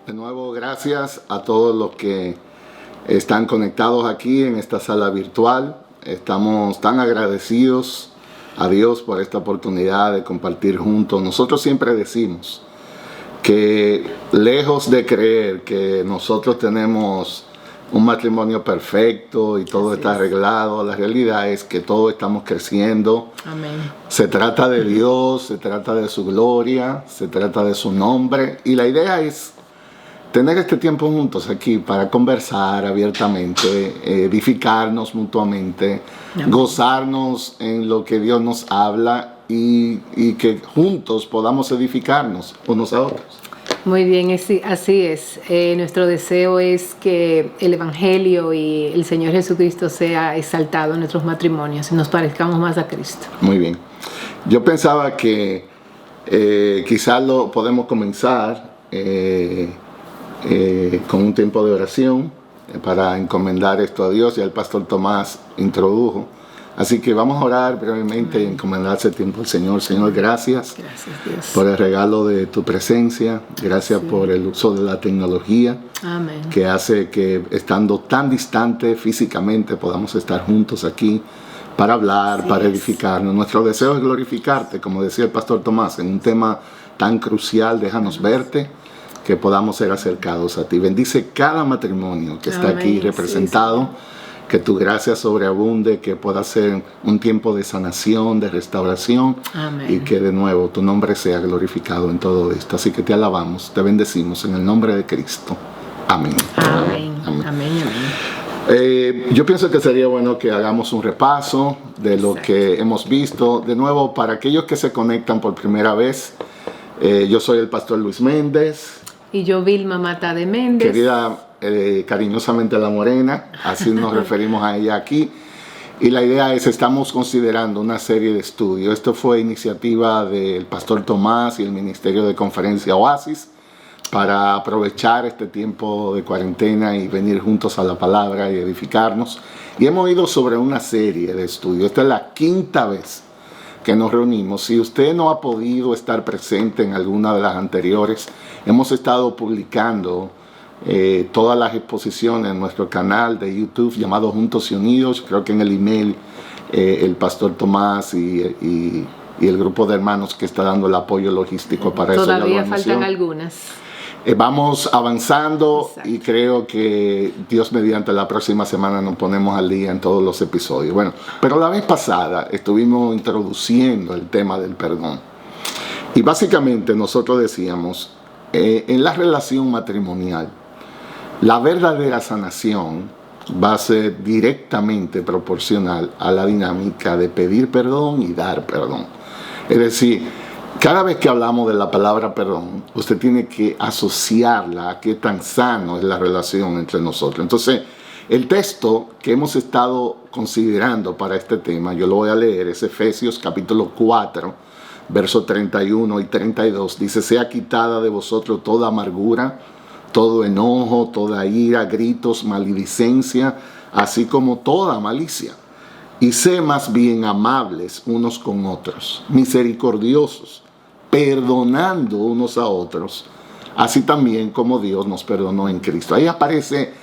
De nuevo, gracias a todos los que están conectados aquí en esta sala virtual. Estamos tan agradecidos a Dios por esta oportunidad de compartir juntos. Nosotros siempre decimos que lejos de creer que nosotros tenemos un matrimonio perfecto y todo está arreglado, la realidad es que todos estamos creciendo. Amén. Se trata de Dios, se trata de su gloria, se trata de su nombre, y la idea es tener este tiempo juntos aquí para conversar abiertamente, edificarnos mutuamente, gozarnos en lo que Dios nos habla y que juntos podamos edificarnos unos a otros. Muy bien, así es. Nuestro deseo es que el Evangelio y el Señor Jesucristo sea exaltado en nuestros matrimonios y nos parezcamos más a Cristo. Muy bien. Yo pensaba que quizás lo podemos comenzar con un tiempo de oración para encomendar esto a Dios. Ya el pastor Tomás introdujo. Así que vamos a orar brevemente y encomendar ese tiempo al Señor. Señor, gracias Dios, por el regalo de tu presencia. Gracias por el uso de la tecnología. Amén. Que hace que estando tan distante físicamente podamos estar juntos aquí para hablar, para edificarnos. Nuestro deseo es glorificarte, como decía el pastor Tomás, en un tema tan crucial. Déjanos verte, que podamos ser acercados a ti. Bendice cada matrimonio que está aquí representado. Que tu gracia sobreabunde, que pueda ser un tiempo de sanación, de restauración. Amén. Y que de nuevo tu nombre sea glorificado en todo esto. Así que te alabamos, te bendecimos en el nombre de Cristo. Amén. Amén. Amén. Amén. Amén. Yo pienso que sería bueno que hagamos un repaso de lo que hemos visto. De nuevo, para aquellos que se conectan por primera vez, yo soy el pastor Luis Méndez. Y yo, Vilma Mata de Méndez. Querida, cariñosamente la Morena, así nos referimos a ella aquí. Y la idea es, estamos considerando una serie de estudios. Esto fue iniciativa del pastor Tomás y el Ministerio de Conferencia Oasis para aprovechar este tiempo de cuarentena y venir juntos a la palabra y edificarnos. Y hemos ido sobre una serie de estudios. Esta es la quinta vez que nos reunimos. Si usted no ha podido estar presente en alguna de las anteriores, hemos estado publicando todas las exposiciones en nuestro canal de YouTube llamado Juntos y Unidos. Creo que en el email el pastor Tomás y el grupo de hermanos que está dando el apoyo logístico para eso. Todavía faltan algunas. Vamos avanzando. Exacto. Y creo que Dios mediante la próxima semana nos ponemos al día en todos los episodios. Bueno, pero la vez pasada estuvimos introduciendo el tema del perdón. Y básicamente nosotros decíamos, en la relación matrimonial, la verdadera sanación va a ser directamente proporcional a la dinámica de pedir perdón y dar perdón. Es decir, cada vez que hablamos de la palabra perdón, usted tiene que asociarla a qué tan sano es la relación entre nosotros. Entonces, el texto que hemos estado considerando para este tema, yo lo voy a leer, es Efesios capítulo 4, versos 31 y 32. Dice, sea quitada de vosotros toda amargura, todo enojo, toda ira, gritos, maledicencia, así como toda malicia. Y sé más bien amables unos con otros, misericordiosos, perdonando unos a otros, así también como Dios nos perdonó en Cristo. Ahí aparece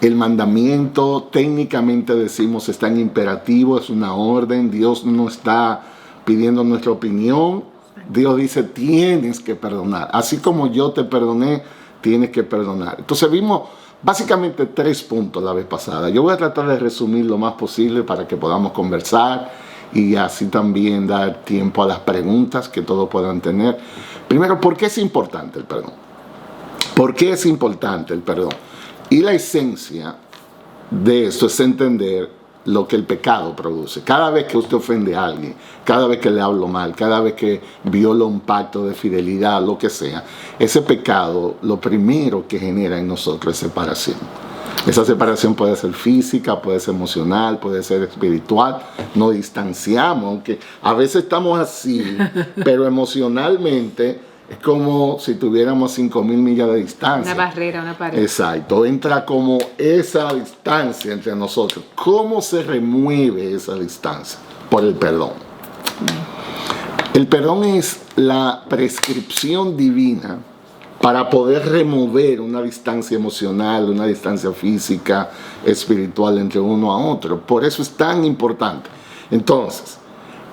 el mandamiento. Técnicamente decimos está en imperativo, es una orden. Dios no está pidiendo nuestra opinión. Dios dice, tienes que perdonar. Así como yo te perdoné, tienes que perdonar. Entonces vimos básicamente 3 puntos la vez pasada. Yo voy a tratar de resumir lo más posible para que podamos conversar y así también dar tiempo a las preguntas que todos puedan tener. Primero, ¿por qué es importante el perdón? ¿Por qué es importante el perdón? Y la esencia de esto es entender lo que el pecado produce. Cada vez que usted ofende a alguien, cada vez que le hablo mal, cada vez que viola un pacto de fidelidad, lo que sea, ese pecado lo primero que genera en nosotros es separación. Esa separación puede ser física, puede ser emocional, puede ser espiritual. Nos distanciamos, aunque a veces estamos así, pero emocionalmente es como si tuviéramos 5,000 millas de distancia. Una barrera, una pared. Exacto, entra como esa distancia entre nosotros. ¿Cómo se remueve esa distancia? Por el perdón. El perdón es la prescripción divina para poder remover una distancia emocional, una distancia física, espiritual entre uno a otro. Por eso es tan importante. Entonces,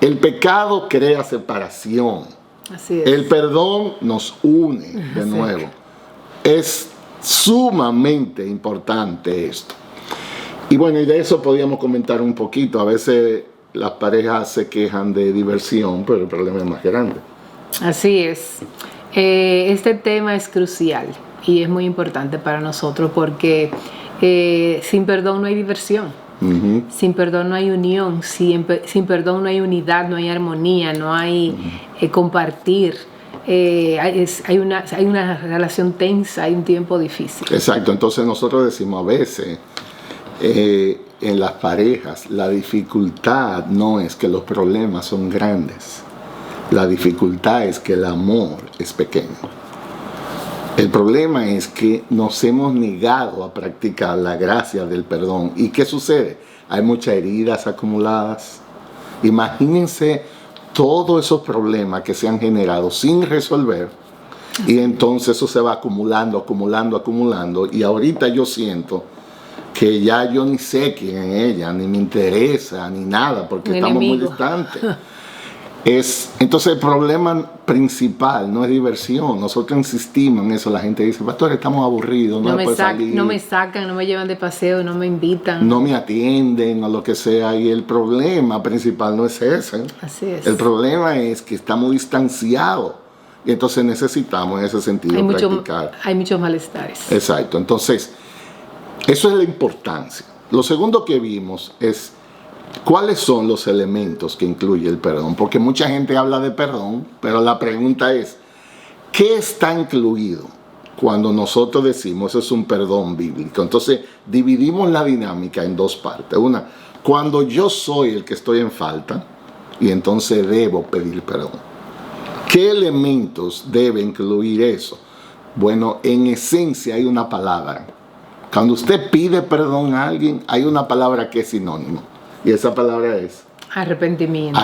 el pecado crea separación. Así es. El perdón nos une de nuevo. Es sumamente importante esto. Y bueno, y de eso podríamos comentar un poquito. A veces las parejas se quejan de diversión, pero el problema es más grande. Así es. Este tema es crucial y es muy importante para nosotros porque sin perdón no hay diversión. Uh-huh. Sin perdón no hay unión. Sin perdón no hay unidad, no hay armonía, no hay compartir. Hay una relación tensa, hay un tiempo difícil. Exacto. Entonces nosotros decimos a veces en las parejas la dificultad no es que los problemas son grandes. La dificultad es que el amor es pequeño. El problema es que nos hemos negado a practicar la gracia del perdón. ¿Y qué sucede? Hay muchas heridas acumuladas. Imagínense todos esos problemas que se han generado sin resolver. Y entonces eso se va acumulando. Y ahorita yo siento que ya yo ni sé quién es ella, ni me interesa, ni nada, porque estamos muy distantes. Entonces el problema principal no es diversión. Nosotros insistimos en eso. La gente dice, pastor, estamos aburridos, no me salir. No me sacan, no me llevan de paseo, no me invitan. No me atienden o lo que sea. Y el problema principal no es ese. Así es. El problema es que estamos distanciados. Y entonces necesitamos en ese sentido practicar. Hay muchos malestares. Exacto. Entonces, eso es la importancia. Lo segundo que vimos es ¿cuáles son los elementos que incluye el perdón? Porque mucha gente habla de perdón, pero la pregunta es, ¿qué está incluido cuando nosotros decimos eso es un perdón bíblico? Entonces, dividimos la dinámica en dos partes. Una, cuando yo soy el que estoy en falta, y entonces debo pedir perdón. ¿Qué elementos debe incluir eso? Bueno, en esencia hay una palabra. Cuando usted pide perdón a alguien, hay una palabra que es sinónimo. Y esa palabra es arrepentimiento.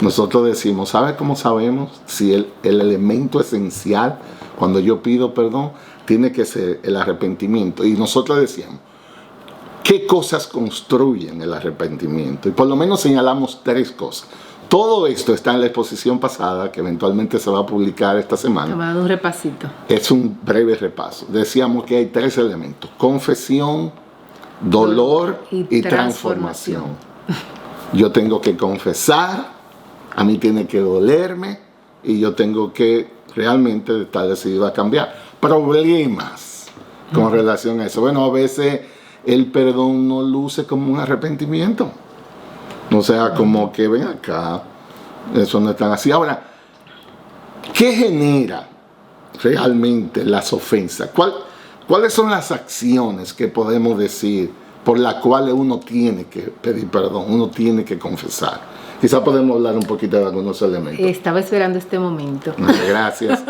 Nosotros decimos, ¿sabe cómo sabemos si el elemento esencial cuando yo pido perdón tiene que ser el arrepentimiento? Y nosotros decíamos, ¿qué cosas construyen el arrepentimiento? Y por lo menos señalamos 3 cosas. Todo esto está en la exposición pasada, que eventualmente se va a publicar esta semana. Vamos a dar un repasito. Es un breve repaso. Decíamos que hay 3 elementos: confesión, dolor y transformación. Yo tengo que confesar, a mí tiene que dolerme y yo tengo que realmente estar decidido a cambiar. Problemas con relación a eso. Bueno, a veces el perdón no luce como un arrepentimiento. O sea, como que ven acá, eso no es tan así. Ahora, ¿qué genera realmente las ofensas? ¿Cuáles son las acciones que podemos decir por las cuales uno tiene que pedir perdón, uno tiene que confesar? Quizá podemos hablar un poquito de algunos elementos. Estaba esperando este momento. Gracias.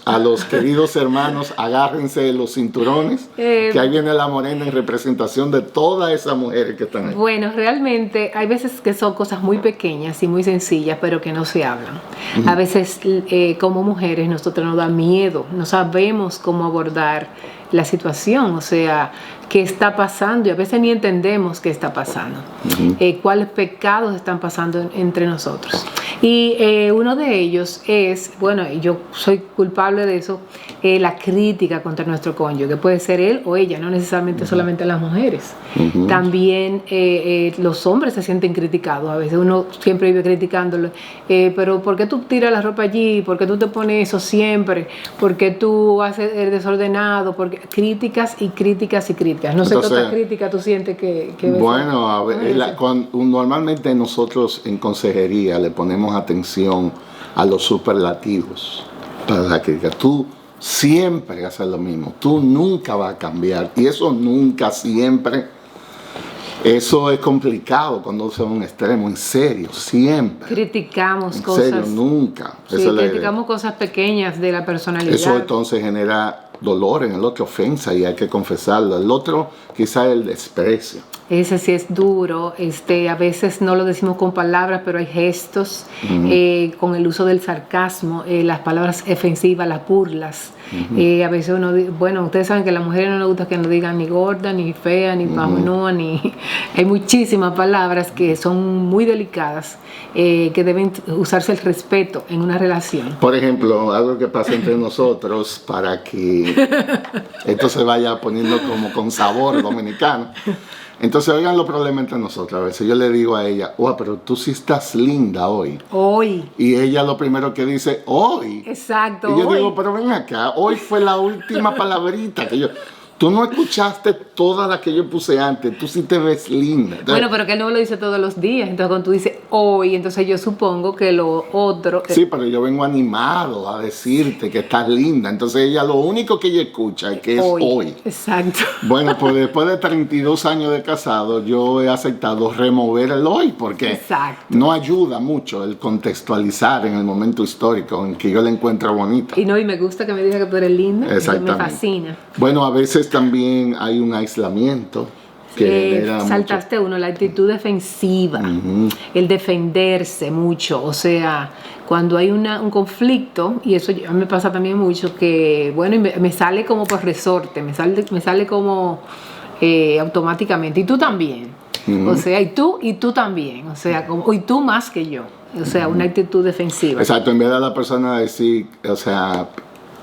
A los queridos hermanos, agárrense los cinturones, que ahí viene la morena en representación de todas esas mujeres que están ahí. Bueno, realmente hay veces que son cosas muy pequeñas y muy sencillas, pero que no se hablan. Uh-huh. A veces como mujeres nosotros nos da miedo, no sabemos cómo abordar la situación, o sea, qué está pasando, y a veces ni entendemos qué está pasando, cuáles pecados están pasando entre nosotros. Y uno de ellos es, bueno, yo soy culpable de eso, la crítica contra nuestro cónyuge, que puede ser él o ella, no necesariamente solamente las mujeres. También los hombres se sienten criticados, a veces uno siempre vive criticándolo, pero ¿por qué tú tiras la ropa allí? ¿Por qué tú te pones eso siempre? ¿Por qué tú haces el desordenado? Porque críticas y críticas y críticas. No sé qué otra crítica tú sientes que bueno, a ver, normalmente nosotros en consejería le ponemos atención a los superlativos para la crítica. Tú siempre haces lo mismo, tú nunca vas a cambiar, y eso nunca, siempre, eso es complicado cuando usa un extremo, en serio, siempre. Criticamos en cosas. En serio, nunca. Sí, criticamos cosas pequeñas de la personalidad. Eso entonces genera dolor, en el otro ofensa y hay que confesarlo. El otro quizá el desprecio. Ese sí es duro, a veces no lo decimos con palabras, pero hay gestos, con el uso del sarcasmo, las palabras ofensivas, las burlas. A veces bueno, ustedes saben que a las mujeres no les gusta que nos digan ni gorda, ni fea, ni bajonúa, ni... Hay muchísimas palabras que son muy delicadas, que deben usarse el respeto en una relación. Por ejemplo, algo que pasa entre nosotros para que esto se vaya poniendo como con sabor dominicano. Entonces, oigan los problemas entre nosotros. A veces yo le digo a ella, pero tú sí estás linda hoy. Hoy. Y ella lo primero que dice, hoy. Exacto. Y yo hoy. digo, pero ven acá, hoy fue la última palabrita que yo... Tú no escuchaste todas las que yo puse antes, tú sí te ves linda. Entonces, bueno, pero que él no me lo dice todos los días. Entonces, cuando tú dices hoy, entonces yo supongo que lo otro... Sí, pero yo vengo animado a decirte que estás linda. Entonces, ella lo único que ella escucha es que es hoy. Exacto. Bueno, pues después de 32 años de casado, yo he aceptado remover el hoy porque no ayuda mucho el contextualizar en el momento histórico en que yo la encuentro bonita. Y me gusta que me diga que tú eres linda. Exactamente. Me fascina. Bueno, a veces también hay un aislamiento que saltaste mucho. La actitud defensiva, el defenderse mucho, o sea, cuando hay un conflicto, y eso a mí me pasa también mucho, que bueno, me sale como por resorte, me sale como automáticamente, y tú también, o sea, y tú también, o sea, y tú más que yo, o sea, una actitud defensiva. Exacto, en vez de la persona decir, o sea,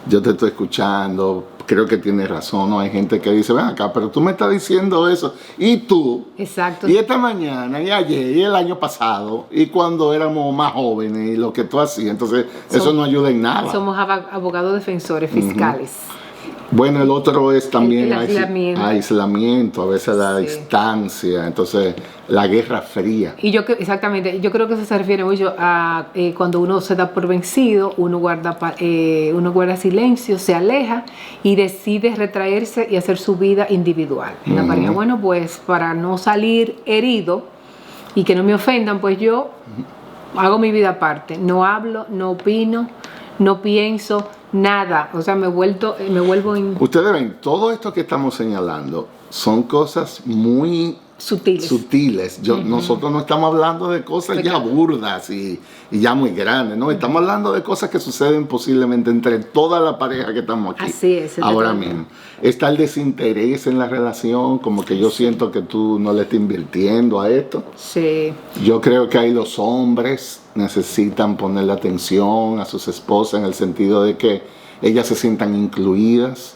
yo te estoy escuchando, creo que tienes razón, ¿no? Hay gente que dice, ven acá, pero tú me estás diciendo eso, y tú, exacto, y esta mañana, y ayer, y el año pasado, y cuando éramos más jóvenes, y lo que tú hacías, entonces eso no ayuda en nada. Somos abogados defensores fiscales. Bueno, el otro es también el aislamiento, a veces la distancia, entonces la guerra fría. Y exactamente, yo creo que eso se refiere mucho a cuando uno se da por vencido, uno guarda silencio, se aleja y decide retraerse y hacer su vida individual. En la pareja, bueno, pues para no salir herido y que no me ofendan, pues yo hago mi vida aparte, no hablo, no opino, no pienso nada, o sea, me vuelvo en... Ustedes ven, todo esto que estamos señalando son cosas muy sutiles. Nosotros no estamos hablando de cosas ya burdas y ya muy grandes, ¿no? Estamos hablando de cosas que suceden posiblemente entre toda la pareja que estamos aquí. Así es. Ahora mismo. Está el desinterés en la relación, como que yo siento que tú no le estás invirtiendo a esto. Sí. Yo creo que ahí los hombres necesitan ponerle atención a sus esposas en el sentido de que ellas se sientan incluidas.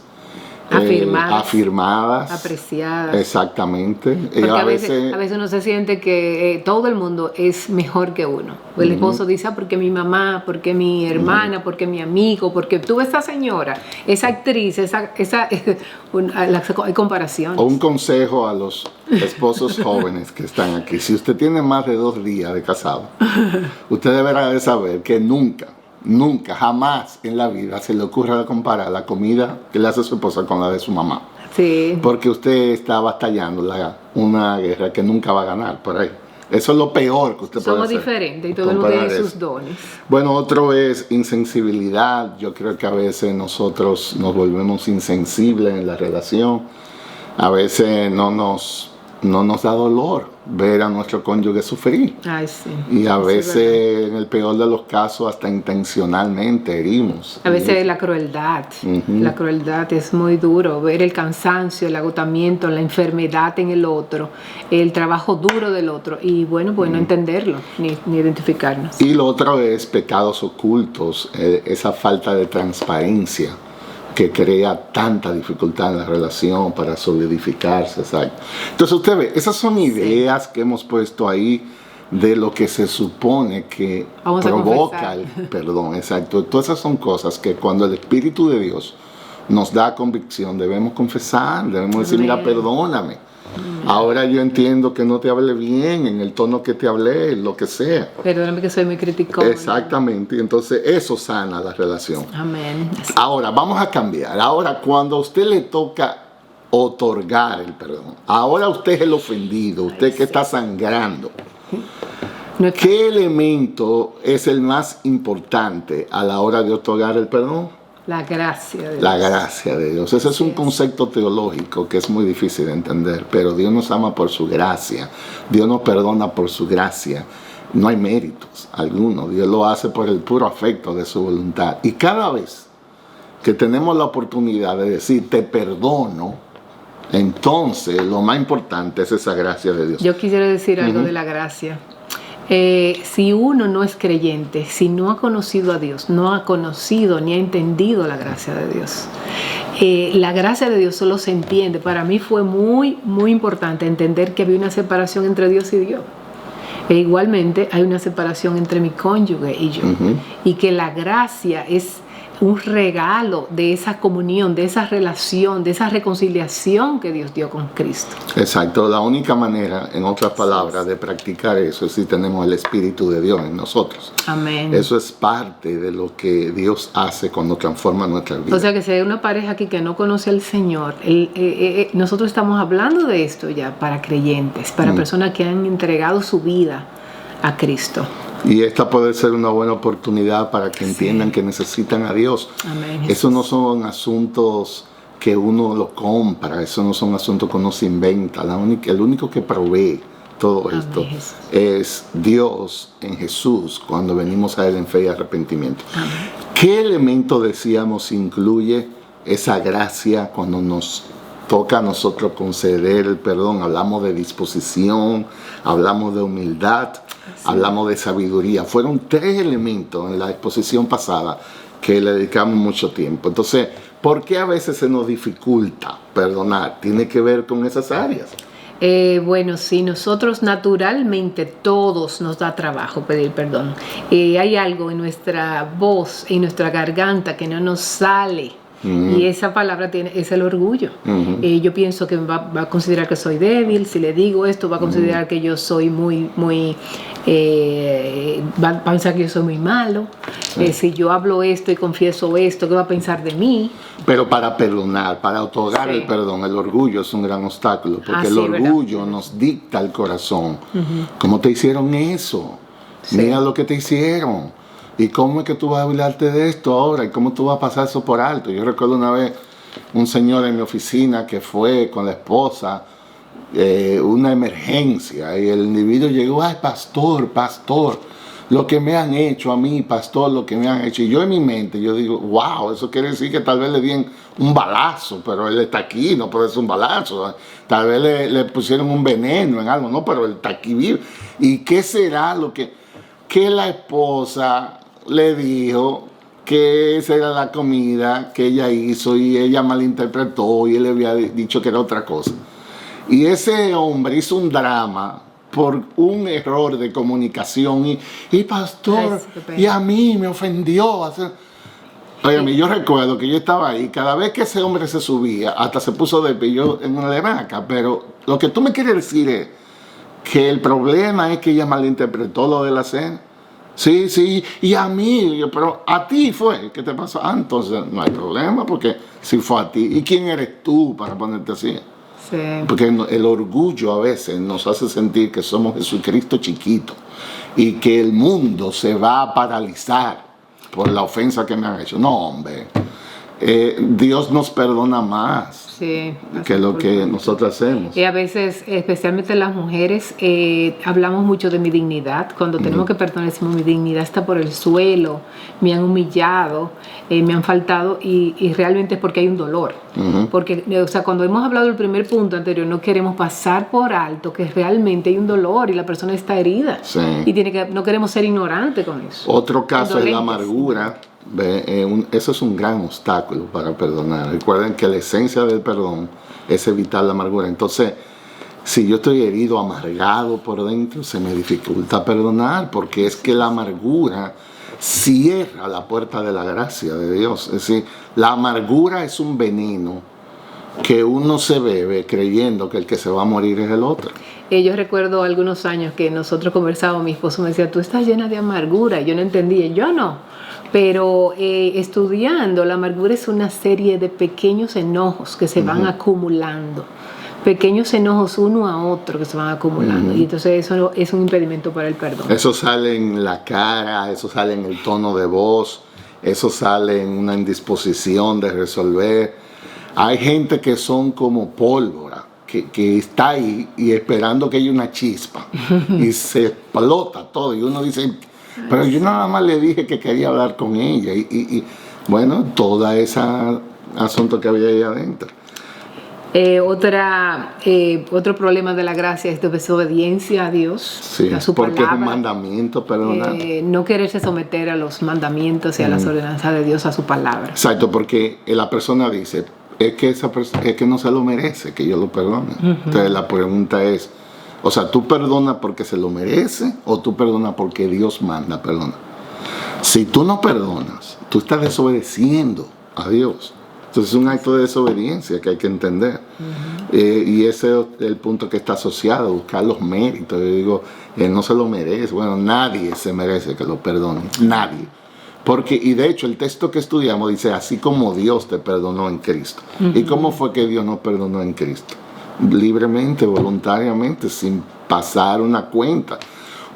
Afirmadas, apreciadas. Exactamente. Porque a veces uno se siente que todo el mundo es mejor que uno. El esposo dice, porque mi mamá, porque mi hermana, porque mi amigo, porque tú esa señora, esa actriz, hay comparaciones. O un consejo a los esposos jóvenes que están aquí. Si usted tiene más de 2 días de casado, usted deberá de saber que nunca, jamás en la vida se le ocurra comparar la comida que le hace su esposa con la de su mamá. Sí. Porque usted está batallando una guerra que nunca va a ganar por ahí. Eso es lo peor que usted puede hacer. Somos diferentes y todo el mundo tiene sus dones. Bueno, otro es insensibilidad. Yo creo que a veces nosotros nos volvemos insensibles en la relación. A veces no nos da dolor ver a nuestro cónyuge sufrir. Ay, sí. Y a veces, en el peor de los casos, hasta intencionalmente herimos. A veces la crueldad. La crueldad es muy duro. Ver el cansancio, el agotamiento, la enfermedad en el otro, el trabajo duro del otro. Y bueno, pues no entenderlo, ni identificarnos. Y lo otro es pecados ocultos, esa falta de transparencia que crea tanta dificultad en la relación para solidificarse, exacto. Entonces usted ve, esas son ideas que hemos puesto ahí de lo que se supone que provoca el perdón, exacto. Todas esas son cosas que cuando el Espíritu de Dios nos da convicción debemos confesar, debemos decir, mira, perdóname. Ahora yo entiendo que no te hablé bien en el tono que te hablé, lo que sea. Perdóname que soy muy criticón. Exactamente, entonces eso sana la relación. Amén. Ahora, vamos a cambiar. Ahora, cuando a usted le toca otorgar el perdón, ahora usted es el ofendido, usted que está sangrando. ¿Qué elemento es el más importante a la hora de otorgar el perdón? La gracia de Dios. La gracia de Dios. Ese es un concepto teológico que es muy difícil de entender, pero Dios nos ama por su gracia. Dios nos perdona por su gracia. No hay méritos alguno. Dios lo hace por el puro afecto de su voluntad. Y cada vez que tenemos la oportunidad de decir te perdono, entonces lo más importante es esa gracia de Dios. Yo quisiera decir algo de la gracia. Si uno no es creyente, si no ha conocido a Dios, no ha conocido ni ha entendido la gracia de Dios, la gracia de Dios solo se entiende. Para mí fue muy, muy importante entender que había una separación entre Dios y Dios. E igualmente hay una separación entre mi cónyuge y yo. Y que la gracia es un regalo de esa comunión, de esa relación, de esa reconciliación que Dios dio con Cristo. Exacto. La única manera, en otras palabras, de practicar eso es si tenemos el Espíritu de Dios en nosotros. Amén. Eso es parte de lo que Dios hace cuando transforma nuestra vida. O sea que si hay una pareja aquí que no conoce al Señor, nosotros estamos hablando de esto ya para creyentes, para personas que han entregado su vida a Cristo. Y esta puede ser una buena oportunidad para que entiendan que necesitan a Dios. Amén. Esos no son asuntos que uno lo compra, esos no son asuntos que uno se inventa. El único que provee todo esto es Dios en Jesús cuando venimos a Él en fe y arrepentimiento. Amén. ¿Qué elemento, decíamos, incluye esa gracia cuando nos toca a nosotros conceder el perdón? Hablamos de disposición, hablamos de humildad, hablamos de sabiduría. Fueron 3 elementos en la exposición pasada que le dedicamos mucho tiempo. Entonces, ¿por qué a veces se nos dificulta perdonar? Tiene que ver con esas áreas. Bueno, sí, nosotros naturalmente todos nos da trabajo pedir perdón. Hay algo en nuestra voz, en nuestra garganta que no nos sale. Y esa palabra es el orgullo. Yo pienso que va a considerar que soy débil. Si le digo esto, va a considerar que yo soy va a pensar que yo soy muy malo. Si yo hablo esto y confieso esto, ¿qué va a pensar de mí? Pero para perdonar, para otorgar el perdón, el orgullo es un gran obstáculo, porque el orgullo nos dicta el corazón. ¿Cómo te hicieron eso? Mira lo que te hicieron. ¿Y cómo es que tú vas a hablarte de esto ahora? ¿Y cómo tú vas a pasar eso por alto? Yo recuerdo una vez un señor en mi oficina que fue con la esposa, una emergencia, y el individuo llegó, ay, pastor, lo que me han hecho a mí, pastor, lo que me han hecho. Y yo en mi mente, yo digo, wow, eso quiere decir que tal vez le dieron un balazo, pero él está aquí, no puede ser un balazo. Tal vez le pusieron un veneno en algo, no, pero él está aquí vivo. ¿Y qué será lo que la esposa le dijo que esa era la comida que ella hizo y ella malinterpretó y él le había dicho que era otra cosa? Y ese hombre hizo un drama por un error de comunicación y pastor, y a mí me ofendió. Oye, yo recuerdo que yo estaba ahí, cada vez que ese hombre se subía, hasta se puso de pie, yo en una levaca, pero lo que tú me quieres decir es que el problema es que ella malinterpretó lo de la cena. Sí, y a mí, pero a ti fue, ¿qué te pasó? Entonces no hay problema, porque si fue a ti. ¿Y quién eres tú para ponerte así? Sí. Porque el orgullo a veces nos hace sentir que somos Jesucristo chiquito y que el mundo se va a paralizar por la ofensa que me han hecho. No, hombre, Dios nos perdona más. Sí, que lo que nosotros hacemos. Y a veces, especialmente las mujeres, hablamos mucho de mi dignidad. Cuando tenemos que perdonar, decimos, mi dignidad está por el suelo, me han humillado, me han faltado, y realmente es porque hay un dolor. Porque, o sea, cuando hemos hablado del primer punto anterior, no queremos pasar por alto que realmente hay un dolor y la persona está herida. Sí. Y no queremos ser ignorantes con eso. Otro caso es la amargura. Eso es un gran obstáculo para perdonar. Recuerden que la esencia del perdón es evitar la amargura. Entonces, si yo estoy herido, amargado por dentro, se me dificulta perdonar, porque es que la amargura cierra la puerta de la gracia de Dios. Es decir, la amargura es un veneno que uno se bebe creyendo que el que se va a morir es el otro. Yo recuerdo algunos años que nosotros conversábamos, mi esposo me decía, tú estás llena de amargura. Yo no entendía, yo no. Pero estudiando, la amargura es una serie de pequeños enojos que se van acumulando. Pequeños enojos uno a otro que se van acumulando. Y entonces eso es un impedimento para el perdón. Eso sale en la cara, eso sale en el tono de voz. eso sale en una indisposición de resolver. Hay gente que son como pólvora, que está ahí y esperando que haya una chispa y se explota todo. Y uno dice, pero yo nada más le dije que quería hablar con ella. Y bueno, todo ese asunto que había ahí adentro. Otro problema de la gracia es desobediencia a Dios, Sí, a su porque palabra. es un mandamiento, perdonar. No quererse someter a los mandamientos y a las ordenanzas de Dios, a su palabra. Exacto, porque la persona dice, es que no se lo merece que yo lo perdone. Entonces la pregunta es, o sea, ¿tú perdonas porque se lo merece o tú perdonas porque Dios manda perdonar? Si tú no perdonas, tú estás desobedeciendo a Dios. Entonces es un acto de desobediencia que hay que entender. Y ese es el punto que está asociado, buscar los méritos. Yo digo, él no se lo merece. Bueno, nadie se merece que lo perdone. Nadie. Porque, y de hecho el texto que estudiamos dice, así como Dios te perdonó en Cristo. ¿Y cómo fue que Dios nos perdonó en Cristo? Libremente, voluntariamente, sin pasar una cuenta.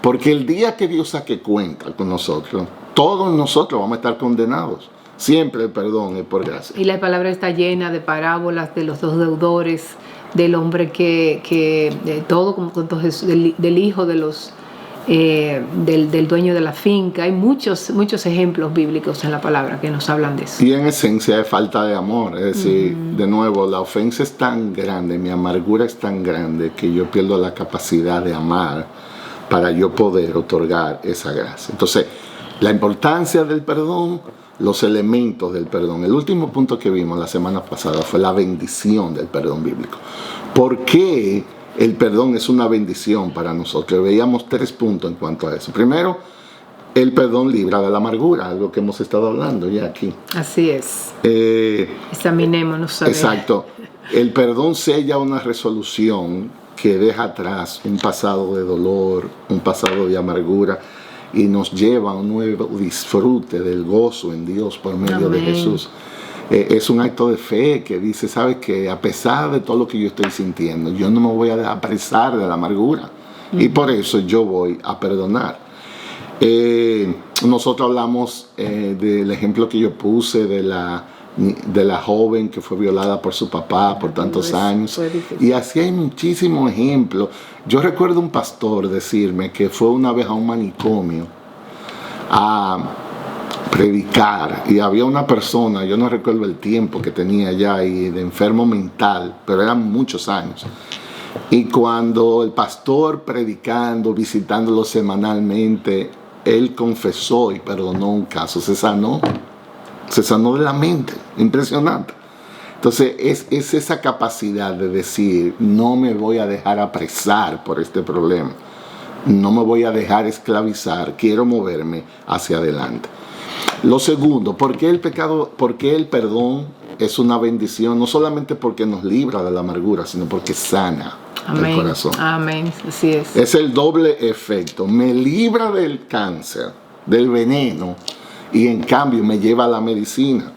Porque el día que Dios saque cuenta con nosotros, todos nosotros vamos a estar condenados. Siempre el perdón es por gracia. Y la palabra está llena de parábolas de los dos deudores, del hombre que todo como del hijo de los del dueño de la finca. Hay muchos ejemplos bíblicos en la palabra que nos hablan de eso. Y en esencia es falta de amor. Es decir, de nuevo, la ofensa es tan grande, mi amargura es tan grande que yo pierdo la capacidad de amar para yo poder otorgar esa gracia. Entonces, la importancia del perdón, los elementos del perdón. El último punto que vimos la semana pasada fue la bendición del perdón bíblico. ¿Por qué el perdón es una bendición para nosotros? Veíamos 3 puntos en cuanto a eso. Primero, el perdón libra de la amargura, algo que hemos estado hablando ya aquí. Así es. Examinémonos. Exacto. El perdón sella una resolución que deja atrás un pasado de dolor, un pasado de amargura, y nos lleva a un nuevo disfrute del gozo en Dios por medio de Jesús. Es un acto de fe que dice, ¿sabes qué? A pesar de todo lo que yo estoy sintiendo, yo no me voy a dejar apresar de la amargura. Y por eso yo voy a perdonar. Nosotros hablamos del ejemplo que yo puse de la joven que fue violada por su papá por tantos años. Y así hay muchísimos ejemplos. Yo recuerdo un pastor decirme que fue una vez a un manicomio a predicar y había una persona, yo no recuerdo el tiempo que tenía ya y de enfermo mental, pero eran muchos años. Y cuando el pastor predicando, visitándolo semanalmente, él confesó y perdonó un caso, se sanó de la mente, impresionante. Entonces es esa capacidad de decir, no me voy a dejar apresar por este problema, no me voy a dejar esclavizar, quiero moverme hacia adelante. Lo segundo, ¿por qué el perdón es una bendición? No solamente porque nos libra de la amargura, sino porque sana el corazón. Amén, así es. Es el doble efecto, me libra del cáncer, del veneno, y en cambio me lleva a la medicina.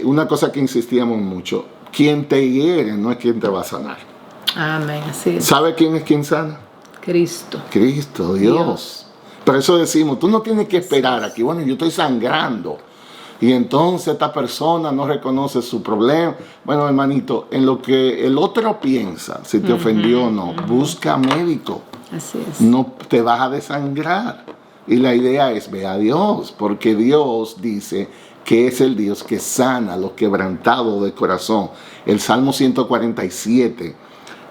Una cosa que insistíamos mucho, quien te hiere no es quien te va a sanar. Amén, así es. ¿Sabe quién es quien sana? Cristo, Dios. Por eso decimos, tú no tienes que esperar aquí, bueno, yo estoy sangrando y entonces esta persona no reconoce su problema. Bueno, hermanito, en lo que el otro piensa, si te ofendió o no, busca médico. Así es. No te vas a desangrar. Y la idea es, ve a Dios, porque Dios dice que es el Dios que sana a los quebrantados de corazón. El Salmo 147,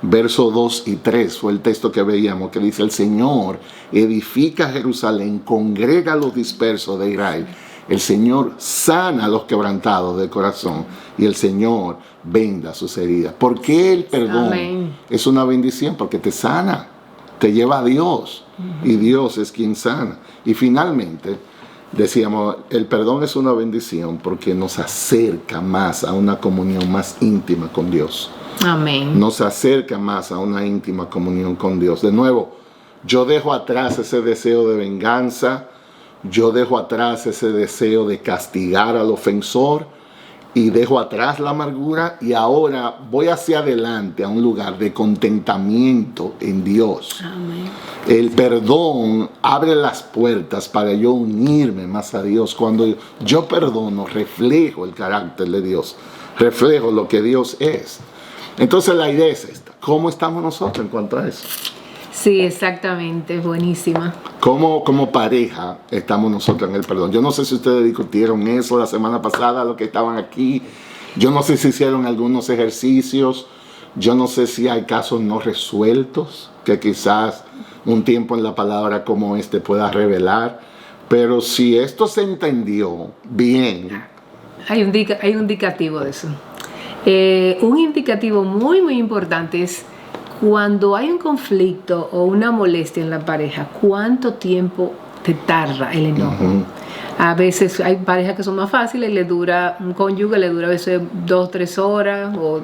versos 2 y 3 fue el texto que veíamos, que dice, el Señor edifica Jerusalén, congrega a los dispersos de Israel. El Señor sana a los quebrantados de corazón y el Señor venda sus heridas. ¿Por qué el perdón es una bendición? Porque te sana, te lleva a Dios y Dios es quien sana. Y finalmente, decíamos, el perdón es una bendición porque nos acerca más a una comunión más íntima con Dios. Amén. Nos acerca más a una íntima comunión con Dios. De nuevo, yo dejo atrás ese deseo de venganza, yo dejo atrás ese deseo de castigar al ofensor y dejo atrás la amargura y ahora voy hacia adelante a un lugar de contentamiento en Dios. Amén. El perdón abre las puertas para yo unirme más a Dios. Cuando yo perdono, reflejo el carácter de Dios, reflejo lo que Dios es. Entonces la idea es esta: ¿cómo estamos nosotros en cuanto a eso? Sí, exactamente, buenísima. ¿Cómo como pareja estamos nosotros en el perdón? Yo no sé si ustedes discutieron eso la semana pasada, los que estaban aquí. Yo no sé si hicieron algunos ejercicios. Yo no sé si hay casos no resueltos que quizás un tiempo en la palabra como este pueda revelar. Pero si esto se entendió bien. Hay un indicativo de eso. Un indicativo muy, muy importante es cuando hay un conflicto o una molestia en la pareja, ¿cuánto tiempo te tarda el enojo? Uh-huh. A veces hay parejas que son más fáciles, un cónyuge le dura a veces 2 o 3 horas, o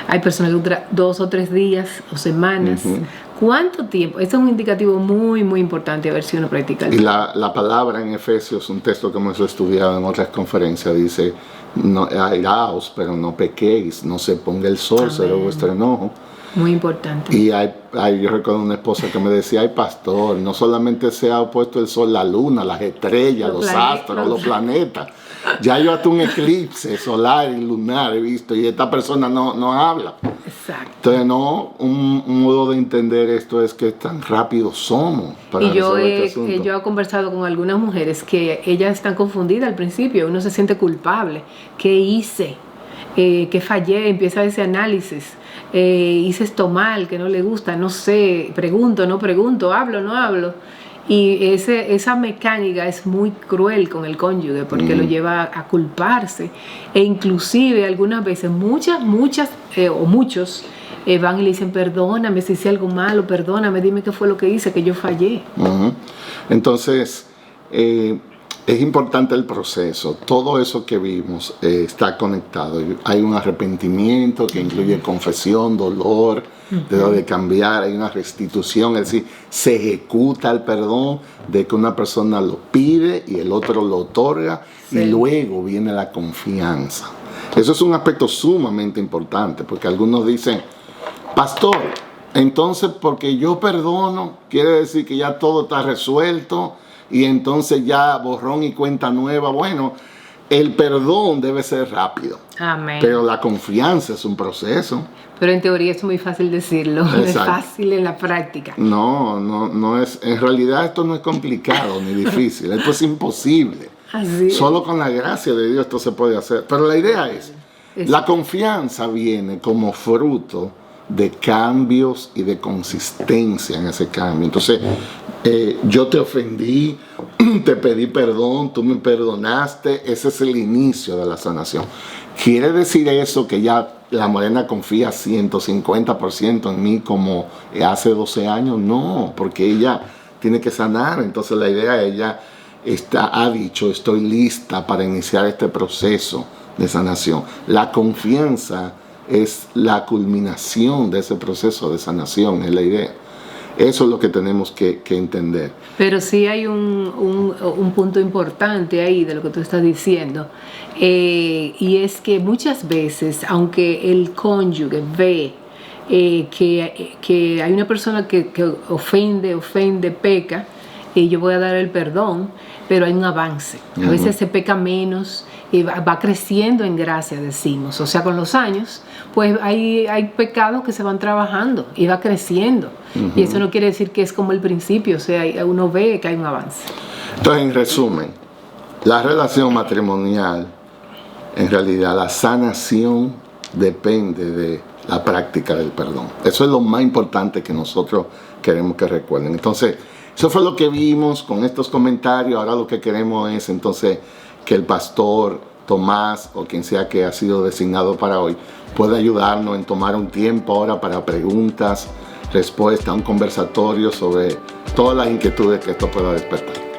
hay personas que duran 2 o 3 días o semanas. Uh-huh. ¿Cuánto tiempo? Este es un indicativo muy, muy importante, a ver si uno practica. Y la palabra en Efesios, un texto que hemos estudiado en otras conferencias, dice: no, airaos, pero no pequéis, no se ponga el sol sobre vuestro enojo. Muy importante. Y yo recuerdo una esposa que me decía: ay, pastor, no solamente se ha opuesto el sol, la luna, las estrellas, los astros, los planetas. Ya yo hasta un eclipse solar y lunar he visto, y esta persona no habla. Exacto. Entonces, un modo de entender esto es que tan rápido somos para resolver este asunto. Yo he conversado con algunas mujeres que ellas están confundidas al principio, uno se siente culpable. ¿Qué hice? ¿Qué fallé? Empieza ese análisis. Hice esto mal, que no le gusta, no sé, pregunto, no pregunto, hablo, no hablo. Y esa mecánica es muy cruel con el cónyuge porque lo lleva a culparse. E inclusive algunas veces, muchos van y le dicen: perdóname si hice algo malo, perdóname, dime qué fue lo que hice, que yo fallé. Uh-huh. Entonces, es importante el proceso. Todo eso que vimos está conectado. Hay un arrepentimiento que incluye confesión, dolor, debe cambiar. Hay una restitución, es decir, se ejecuta el perdón de que una persona lo pide y el otro lo otorga. Sí. Y luego viene la confianza. Eso es un aspecto sumamente importante, porque algunos dicen: pastor, entonces porque yo perdono, quiere decir que ya todo está resuelto y entonces ya borrón y cuenta nueva. Bueno, el perdón debe ser rápido. Amén. Pero la confianza es un proceso. Pero en teoría es muy fácil decirlo. Exacto. No es fácil en la práctica. No es. En realidad esto no es complicado ni difícil. Esto es imposible. Así es. Solo con la gracia de Dios esto se puede hacer. Pero la idea es, la confianza viene como fruto de cambios y de consistencia en ese cambio. Entonces, yo te ofendí, te pedí perdón, tú me perdonaste. Ese es el inicio de la sanación. ¿Quiere decir eso que ya la Morena confía 150% en mí como hace 12 años? No, porque ella tiene que sanar. Entonces la idea, ella ha dicho: estoy lista para iniciar este proceso de sanación. La confianza es la culminación de ese proceso de sanación, es la idea. Eso es lo que tenemos que entender. Pero sí hay un punto importante ahí de lo que tú estás diciendo, y es que muchas veces, aunque el cónyuge ve que hay una persona que ofende, peca, y yo voy a dar el perdón, pero hay un avance. A veces se peca menos y va creciendo en gracia, decimos. O sea, con los años, pues hay pecados que se van trabajando y va creciendo. Uh-huh. Y eso no quiere decir que es como el principio. O sea, uno ve que hay un avance. Entonces, en resumen, la relación matrimonial, en realidad, la sanación depende de la práctica del perdón. Eso es lo más importante que nosotros queremos que recuerden. Entonces, eso fue lo que vimos con estos comentarios. Ahora lo que queremos es entonces que el pastor Tomás, o quien sea que ha sido designado para hoy, pueda ayudarnos en tomar un tiempo ahora para preguntas, respuestas, un conversatorio sobre todas las inquietudes que esto pueda despertar.